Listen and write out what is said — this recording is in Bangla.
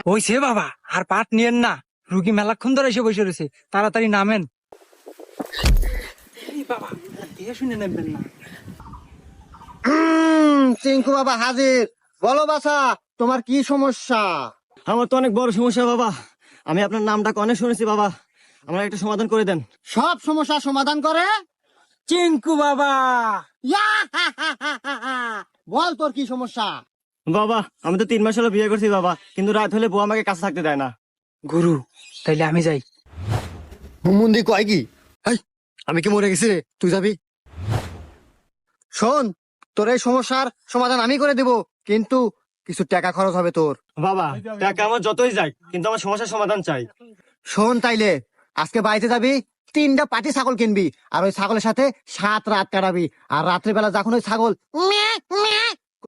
হইছে বাবা, আর পাট নিয়েন না, রুগী মেলাক্ষণ ধরে এসে বসে রয়েছে, তাড়াতাড়ি নামেন। এই বাবা, দিয়ে শুনে নেবেন না। চিঙ্কু বাবা হাজির। বলো বাছা, তোমার কি সমস্যা? আমার তো অনেক বড় সমস্যা বাবা, আমি আপনার নামটা অনেক শুনেছি বাবা, আমার একটা সমাধান করে দেন। সব সমস্যা সমাধান করে চিঙ্কু বাবা। বল তোর কি সমস্যা? বাবা আমি তো 3 মাস হলো বিয়ে করছি বাবা, কিন্তু রাত হলে বউ আমাকে কাছে থাকতে দেয় না। গুরু, তাইলে আমি যাই। হুমুন্দি কয় কি? আমি কি মরে গেছি রে? তুই যাবি? শোন, তোর এই সমস্যার সমাধান আমি করে দেব, কিন্তু কিছু টাকা খরচ হবে তোর। বাবা টাকা আমার যতই যাই, কিন্তু আমার সমস্যার সমাধান চাই। শোন তাইলে, আজকে বাড়িতে যাবি, 3টা পাটি ছাগল কিনবি, আর ওই ছাগলের সাথে 7 রাত কাটাবি, আর রাত্রিবেলা যখন ওই ছাগল ম্যাঁ ম্যাঁ